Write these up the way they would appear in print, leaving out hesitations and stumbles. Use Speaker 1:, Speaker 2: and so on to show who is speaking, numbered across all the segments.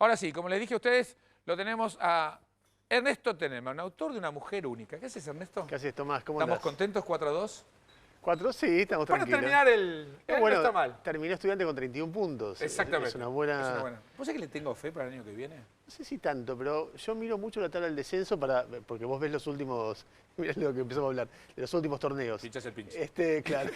Speaker 1: Ahora sí, como les dije a ustedes, lo tenemos a Ernesto Tenerman, autor de Una mujer única. ¿Qué haces, Ernesto?
Speaker 2: ¿Qué haces, Tomás? ¿Cómo
Speaker 1: ¿Estamos
Speaker 2: andás?
Speaker 1: contentos 4-2?
Speaker 2: 4, sí, estamos
Speaker 1: Para
Speaker 2: tranquilos.
Speaker 1: terminar no
Speaker 2: Bueno,
Speaker 1: está mal.
Speaker 2: terminó Estudiante con 31 puntos.
Speaker 1: Exactamente.
Speaker 2: Es una buena...
Speaker 1: Es una buena. ¿Vos sabés que le tengo fe para el año que viene?
Speaker 2: No sé si tanto, pero yo miro mucho la tabla del descenso porque vos ves los últimos... Mirá lo que empezamos a hablar, de los últimos torneos.
Speaker 1: Pinchás el pinche.
Speaker 2: Claro.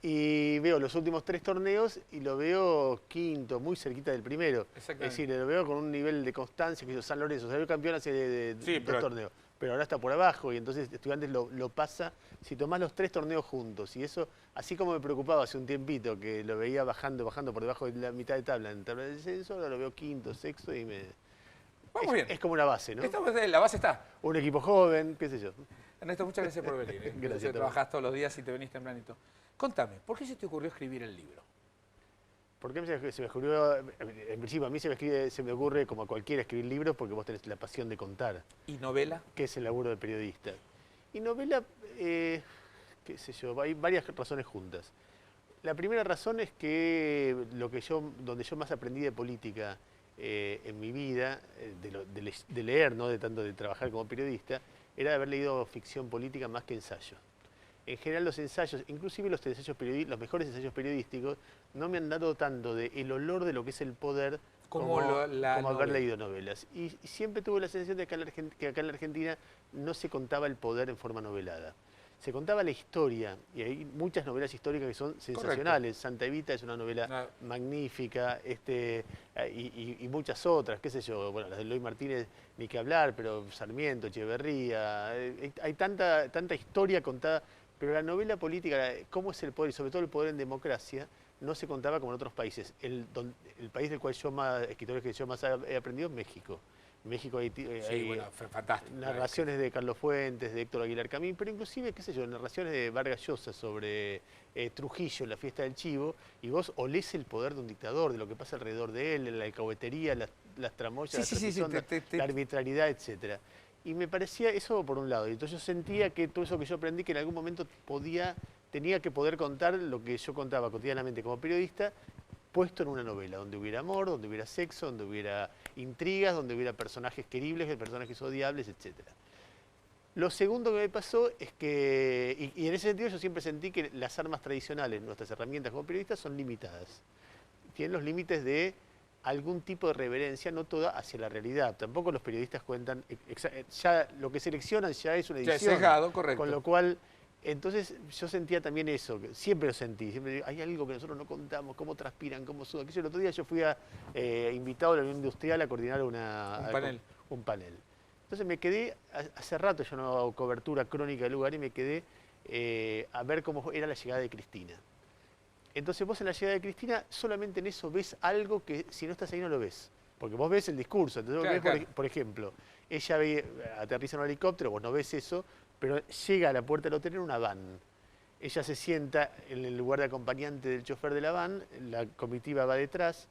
Speaker 2: Y veo los últimos 3 torneos y lo veo quinto, muy cerquita del primero. Es decir, lo veo con un nivel de constancia que San Lorenzo salió campeón hace de 2 torneos. Pero ahora está por abajo y entonces Estudiantes lo pasa si tomás los 3 torneos juntos. Y eso, así como me preocupaba hace un tiempito, que lo veía bajando por debajo de la mitad de tabla en tabla de descenso, ahora lo veo quinto, sexto y me...
Speaker 1: Vamos bien.
Speaker 2: Es como una base, ¿no?
Speaker 1: La base está.
Speaker 2: Un equipo joven, qué sé yo.
Speaker 1: Ernesto, muchas gracias por venir.
Speaker 2: Gracias.
Speaker 1: Trabajás todos los días y te venís tempranito. Contame, ¿por qué se te ocurrió escribir el libro?
Speaker 2: ¿Por qué se me ocurrió? En principio a mí se me ocurre, como a cualquiera, escribir libros porque vos tenés la pasión de contar.
Speaker 1: ¿Y novela?
Speaker 2: Que es el laburo de periodista. Y novela, qué sé yo, hay varias razones juntas. La primera razón es que donde yo más aprendí de política en mi vida, de leer, no de tanto de trabajar como periodista, era de haber leído ficción política más que ensayo. En general los ensayos, inclusive los mejores ensayos periodísticos, no me han dado tanto el olor de lo que es el poder como haber leído novelas. Y siempre tuve la sensación de que acá en la Argentina no se contaba el poder en forma novelada. Se contaba la historia, y hay muchas novelas históricas que son sensacionales. Correcto. Santa Evita es una novela magnífica, y muchas otras, qué sé yo, bueno, las de Eloy Martínez ni que hablar, pero Sarmiento, Echeverría, hay tanta historia contada, pero la novela política, cómo es el poder, y sobre todo el poder en democracia, no se contaba como en otros países. El país del cual escritores que yo más he aprendido es México. En México hay
Speaker 1: fantástico,
Speaker 2: narraciones de Carlos Fuentes, de Héctor Aguilar Camín, pero inclusive, qué sé yo, narraciones de Vargas Llosa sobre Trujillo, la fiesta del chivo, y vos olés el poder de un dictador, de lo que pasa alrededor de él, la alcahuetería, las tramoyas, la arbitrariedad, etc. Y me parecía eso por un lado, y entonces yo sentía que todo eso que yo aprendí, que en algún momento tenía que poder contar lo que yo contaba cotidianamente como periodista, puesto en una novela, donde hubiera amor, donde hubiera sexo, donde hubiera intrigas, donde hubiera personajes queribles, personajes odiables, etc. Lo segundo que me pasó es que, y en ese sentido yo siempre sentí que las armas tradicionales, nuestras herramientas como periodistas, son limitadas. Tienen los límites de algún tipo de reverencia, no toda hacia la realidad. Tampoco los periodistas cuentan, ya lo que seleccionan ya es una edición.
Speaker 1: Ya es sesgado, correcto.
Speaker 2: Con lo cual... Entonces yo sentía también eso, siempre lo sentí, siempre hay algo que nosotros no contamos, cómo transpiran, cómo sudan. El otro día yo fui invitado a la Unión Industrial a coordinar un panel. Entonces me quedé, hace rato yo no hago cobertura crónica del lugar y me quedé a ver cómo era la llegada de Cristina. Entonces vos en la llegada de Cristina solamente en eso ves algo que si no estás ahí no lo ves. Porque vos ves el discurso, entonces ves, por ejemplo, ella aterriza en un helicóptero, vos no ves eso, pero llega a la puerta del hotel en una van. Ella se sienta en el lugar de acompañante del chofer de la van, la comitiva va detrás,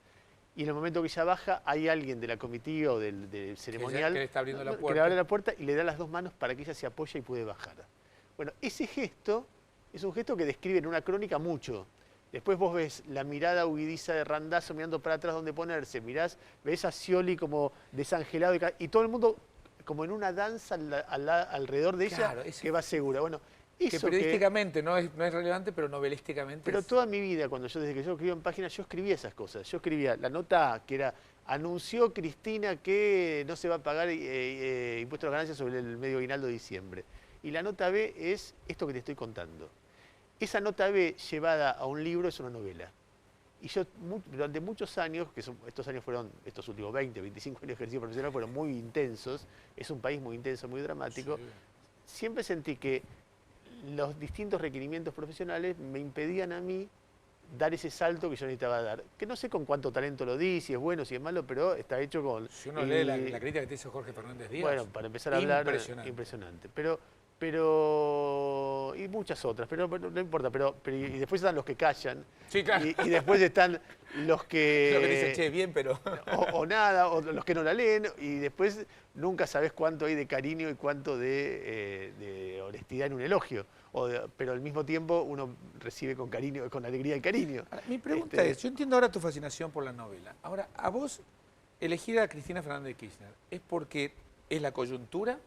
Speaker 2: y en el momento que ella baja, hay alguien de la comitiva o del ceremonial
Speaker 1: que le está abriendo la puerta.
Speaker 2: Que le abre la puerta y le da las 2 manos para que ella se apoye y puede bajar. Bueno, ese gesto es un gesto que describe en una crónica mucho. Después vos ves la mirada huidiza de Randazzo mirando para atrás donde ponerse, ves a Scioli como desangelado y todo el mundo como en una danza alrededor de ella, que va segura. Bueno,
Speaker 1: que periodísticamente no es relevante, pero novelísticamente
Speaker 2: Pero toda mi vida, desde que yo escribía en páginas, yo escribía esas cosas. Yo escribía la nota A, que era, anunció Cristina que no se va a pagar impuestos a las ganancias sobre el medio aguinaldo de diciembre. Y la nota B es esto que te estoy contando. Esa nota B llevada a un libro es una novela. Y yo durante muchos años, estos últimos 20, 25 años de ejercicio profesional fueron muy intensos, es un país muy intenso, muy dramático, siempre sentí que los distintos requerimientos profesionales me impedían a mí dar ese salto que yo necesitaba dar. Que no sé con cuánto talento lo di, si es bueno, si es malo, pero está hecho con...
Speaker 1: Si uno lee la crítica que te hizo Jorge Fernández Díaz,
Speaker 2: bueno, para empezar a hablar, impresionante. Y muchas otras, pero no importa, y después están los que callan,
Speaker 1: sí, claro.
Speaker 2: y después están los que...
Speaker 1: Lo que dicen, che, bien, pero...
Speaker 2: o nada, o los que no la leen, y después nunca sabes cuánto hay de cariño y cuánto de honestidad en un elogio, pero al mismo tiempo uno recibe con cariño, con alegría el cariño.
Speaker 1: Ahora, mi pregunta es, yo entiendo ahora tu fascinación por la novela, ahora, a vos, elegir a Cristina Fernández de Kirchner, ¿es porque es la coyuntura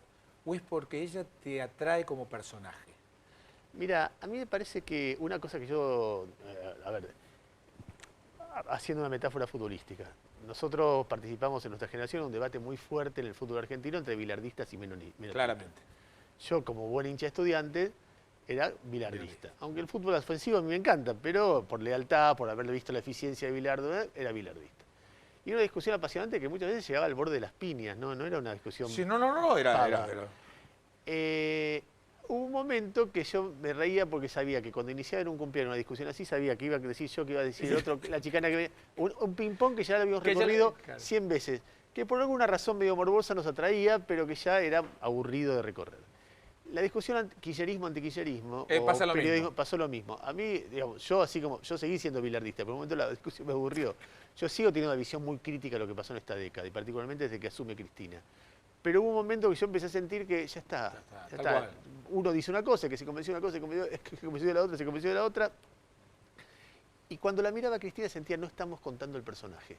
Speaker 1: o es porque ella te atrae como personaje?
Speaker 2: Mira, a mí me parece que una cosa que yo, a ver, haciendo una metáfora futbolística, nosotros participamos en nuestra generación en un debate muy fuerte en el fútbol argentino entre bilardistas y menonistas.
Speaker 1: Claramente.
Speaker 2: Yo, como buen hincha estudiante, era bilardista. Aunque el fútbol ofensivo a mí me encanta, pero por lealtad, por haberle visto la eficiencia de Bilardo, era bilardista. Y era una discusión apasionante que muchas veces llegaba al borde de las piñas, no era una discusión...
Speaker 1: Sí, no, era.
Speaker 2: Hubo un momento que yo me reía porque sabía que cuando iniciaba en un cumpleaños una discusión así, sabía que iba a decir yo, que iba a decir el otro, la chicana que venía. Un ping-pong que ya lo habíamos recorrido 100 veces, que por alguna razón medio morbosa nos atraía, pero que ya era aburrido de recorrer. La discusión kirchnerismo-antiquillerismo
Speaker 1: pasa lo mismo.
Speaker 2: pasó lo mismo. A mí, digamos, yo seguí siendo bilardista, pero en un momento la discusión me aburrió. Yo sigo teniendo una visión muy crítica de lo que pasó en esta década, y particularmente desde que asume Cristina. Pero hubo un momento que yo empecé a sentir que ya está. Uno dice una cosa, que se convenció de una cosa, se convenció de la otra, se convenció de la otra. Y cuando la miraba a Cristina sentía, no estamos contando el personaje.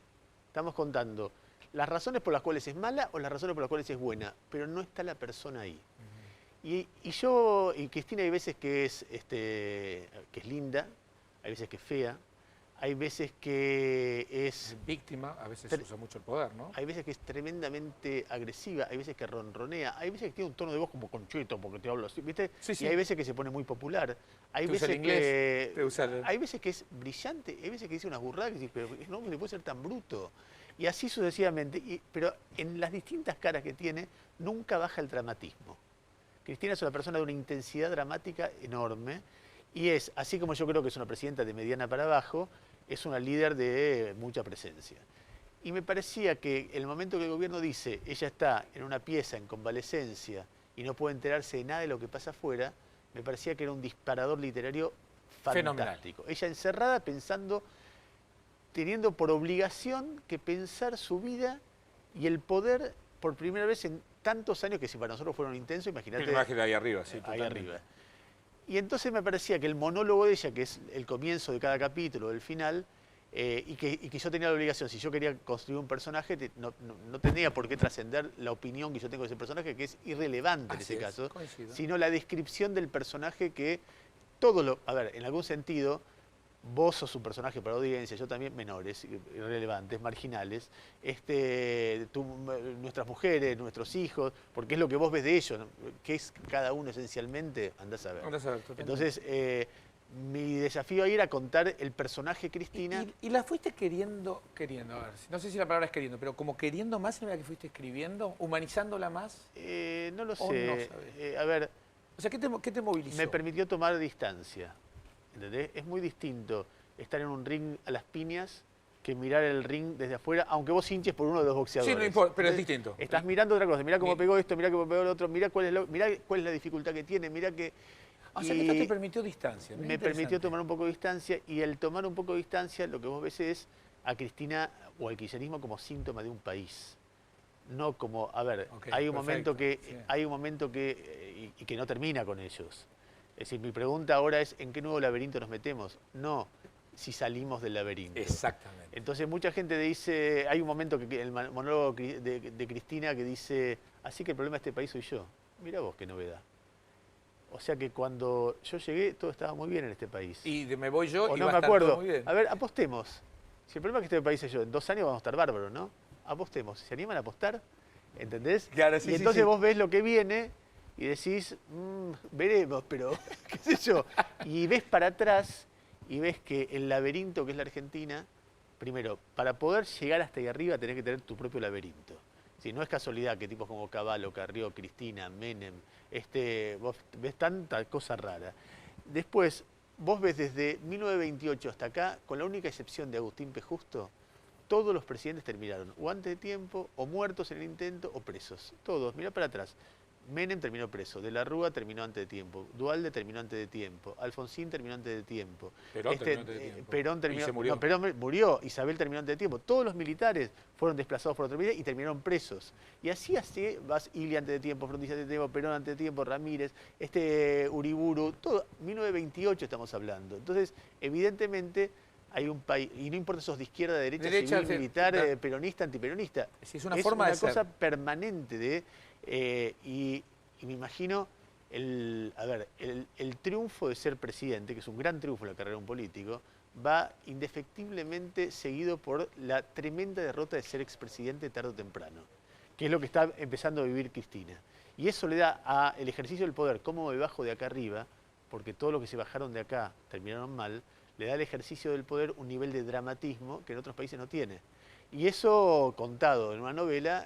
Speaker 2: Estamos contando las razones por las cuales es mala o las razones por las cuales es buena, pero no está la persona ahí. Y Cristina hay veces que es linda, hay veces que es fea, hay veces que es...
Speaker 1: víctima, a veces usa mucho el poder, ¿no?
Speaker 2: Hay veces que es tremendamente agresiva, hay veces que ronronea, hay veces que tiene un tono de voz como concheto, porque te hablo así, ¿viste?
Speaker 1: Sí.
Speaker 2: Y hay veces que se pone muy popular. Hay veces hay veces que es brillante, hay veces que dice unas burradas que dices, pero no le puede ser tan bruto. Y así sucesivamente, pero en las distintas caras que tiene, nunca baja el dramatismo. Cristina es una persona de una intensidad dramática enorme y es, así como yo creo que es una presidenta de mediana para abajo, es una líder de mucha presencia. Y me parecía que el momento que el gobierno dice, ella está en una pieza en convalecencia y no puede enterarse de nada de lo que pasa afuera, me parecía que era un disparador literario fantástico.
Speaker 1: Fenomenal.
Speaker 2: Ella encerrada pensando, teniendo por obligación que pensar su vida y el poder por primera vez en tantos años que si para nosotros fueron intensos, imagínate.
Speaker 1: El imagen de ahí arriba, sí,
Speaker 2: ahí arriba. Y entonces me parecía que el monólogo de ella, que es el comienzo de cada capítulo, el final, y que yo tenía la obligación, si yo quería construir un personaje, no tenía por qué trascender la opinión que yo tengo de ese personaje, que es irrelevante en ese caso, sino la descripción del personaje que a ver, en algún sentido, vos sos un personaje para audiencia, yo también, menores, irrelevantes, marginales, nuestras mujeres, nuestros hijos, porque es lo que vos ves de ellos, ¿no? ¿Qué es cada uno esencialmente? Andás a ver. Entonces, mi desafío ahí era contar el personaje Cristina.
Speaker 1: ¿Y la fuiste queriendo, a ver, no sé si la palabra es queriendo, pero como queriendo más en la que fuiste escribiendo, humanizándola más?
Speaker 2: No lo
Speaker 1: sé.
Speaker 2: A ver.
Speaker 1: O sea, ¿qué te movilizó?
Speaker 2: Me permitió tomar distancia. ¿Entendés? Es muy distinto estar en un ring a las piñas que mirar el ring desde afuera, aunque vos hinches por uno de los boxeadores.
Speaker 1: Sí, no importa, pero es distinto.
Speaker 2: Estás mirando otra cosa, mirá cómo pegó esto, mirá cómo pegó el otro, mirá cuál es la dificultad que tiene, mirá que...
Speaker 1: O sea, que esto te permitió distancia.
Speaker 2: Me permitió tomar un poco de distancia, y el tomar un poco de distancia, lo que vos ves es a Cristina o al kirchnerismo como síntoma de un país. No como, a ver, hay un momento que no termina con ellos. Es decir, mi pregunta ahora es, ¿en qué nuevo laberinto nos metemos? No, si salimos del laberinto.
Speaker 1: Exactamente.
Speaker 2: Entonces mucha gente dice, hay un momento que el monólogo de Cristina que dice, así que el problema de este país soy yo. Mirá vos qué novedad. O sea que cuando yo llegué, todo estaba muy bien en este país.
Speaker 1: Y me voy yo y
Speaker 2: no
Speaker 1: va
Speaker 2: me
Speaker 1: a estar
Speaker 2: acuerdo.
Speaker 1: todo muy bien.
Speaker 2: A ver, apostemos. Si el problema es que este país soy yo, en 2 años vamos a estar bárbaros, ¿no? Apostemos. ¿Se animan a apostar? ¿Entendés?
Speaker 1: Claro, sí,
Speaker 2: y entonces vos ves lo que viene y decís, veremos, pero qué sé yo. Y ves para atrás y ves que el laberinto que es la Argentina, primero, para poder llegar hasta ahí arriba tenés que tener tu propio laberinto. Si no es casualidad que tipos como Cavallo, Carrió, Cristina, Menem, vos ves tanta cosa rara. Después, vos ves desde 1928 hasta acá, con la única excepción de Agustín P. Justo, todos los presidentes terminaron o antes de tiempo, o muertos en el intento, o presos. Todos, mirá para atrás. Menem terminó preso, De la Rúa terminó antes de tiempo, Duhalde terminó antes de tiempo, Alfonsín terminó antes de tiempo.
Speaker 1: Perón terminó antes de tiempo.
Speaker 2: Perón terminó,
Speaker 1: y se murió.
Speaker 2: No, Perón murió, Isabel terminó antes de tiempo. Todos los militares fueron desplazados por otra medida y terminaron presos. Y así vas Ilia antes de tiempo, Frondizi antes de tiempo, Perón antes de tiempo, Ramírez, Uriburu, todo. 1928 estamos hablando. Entonces, evidentemente, hay un país, y no importa si sos de izquierda, de derecha,
Speaker 1: Derecha,
Speaker 2: civil, militar, peronista, antiperonista.
Speaker 1: Sí, es una forma de ser.
Speaker 2: cosa permanente de... y me imagino el triunfo de ser presidente, que es un gran triunfo en la carrera de un político, va indefectiblemente seguido por la tremenda derrota de ser expresidente tarde o temprano, que es lo que está empezando a vivir Cristina. Y eso le da al ejercicio del poder, como me bajo de acá arriba, porque todos los que se bajaron de acá terminaron mal, le da al ejercicio del poder un nivel de dramatismo que en otros países no tiene. Y eso, contado en una novela,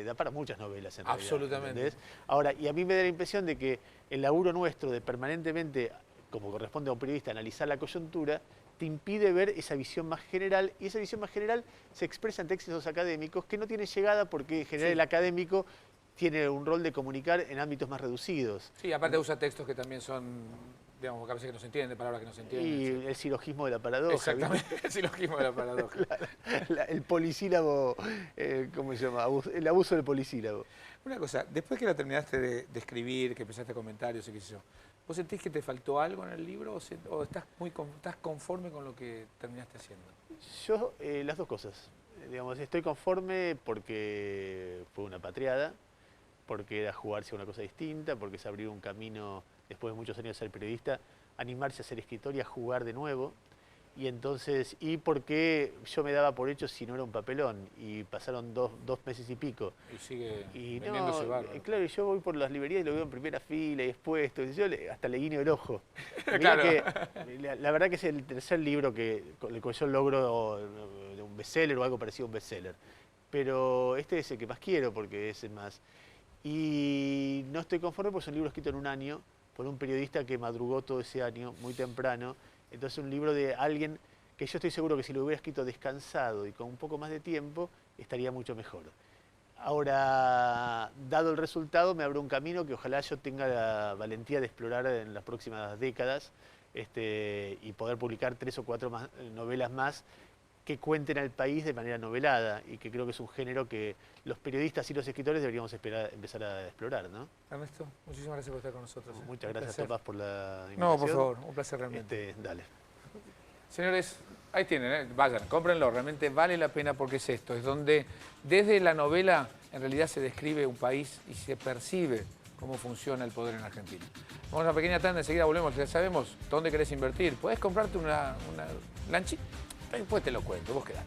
Speaker 2: da para muchas novelas en realidad.
Speaker 1: Absolutamente.
Speaker 2: ¿Entendés? Ahora, y a mí me da la impresión de que el laburo nuestro de permanentemente, como corresponde a un periodista, analizar la coyuntura, te impide ver esa visión más general, y esa visión más general se expresa en textos académicos que no tienen llegada porque en general el académico tiene un rol de comunicar en ámbitos más reducidos.
Speaker 1: Sí, aparte usa textos que también son, digamos, a veces que no se entienden, palabras que no se entienden.
Speaker 2: Y
Speaker 1: sí.
Speaker 2: El silogismo de la paradoja.
Speaker 1: Exactamente, el silogismo de la paradoja.
Speaker 2: El polisílabo, ¿cómo se llama? El abuso del polisílabo.
Speaker 1: Una cosa, después que la terminaste de escribir, que empezaste comentarios y qué sé yo, ¿vos sentís que te faltó algo en el libro o estás conforme con lo que terminaste haciendo?
Speaker 2: Yo, las dos cosas. Digamos, estoy conforme porque fue una patriada, porque era jugarse a una cosa distinta, porque es abrir un camino, después de muchos años de ser periodista, animarse a ser escritor y a jugar de nuevo. Y entonces, y porque yo me daba por hecho si no era un papelón, y pasaron dos meses y pico.
Speaker 1: Y sigue
Speaker 2: y
Speaker 1: vendiéndose bárbaro.
Speaker 2: Claro, yo voy por las librerías y lo veo en primera fila y expuesto, y yo hasta le guiño el ojo.
Speaker 1: Claro.
Speaker 2: Que, la verdad que es el tercer libro con el que yo logro de un bestseller o algo parecido a un bestseller. Pero este es el que más quiero porque es el más... Y no estoy conforme porque es un libro escrito en un año por un periodista que madrugó todo ese año, muy temprano. Entonces un libro de alguien que yo estoy seguro que si lo hubiera escrito descansado y con un poco más de tiempo, estaría mucho mejor. Ahora, dado el resultado, me abre un camino que ojalá yo tenga la valentía de explorar en las próximas décadas y poder publicar 3 o 4 novelas más que cuenten al país de manera novelada y que creo que es un género que los periodistas y los escritores deberíamos empezar a explorar, ¿no?
Speaker 1: Ernesto, muchísimas gracias por estar con nosotros.
Speaker 2: Muchas gracias, Tomás, por la invitación.
Speaker 1: No, por favor, un placer realmente.
Speaker 2: Dale.
Speaker 1: Señores, ahí tienen, vayan, cómprenlo, realmente vale la pena porque es esto, es donde desde la novela en realidad se describe un país y se percibe cómo funciona el poder en Argentina. Vamos a una pequeña tanda, enseguida volvemos, ya sabemos dónde querés invertir. Podés comprarte una lanchita, después te lo cuento, vos quedate.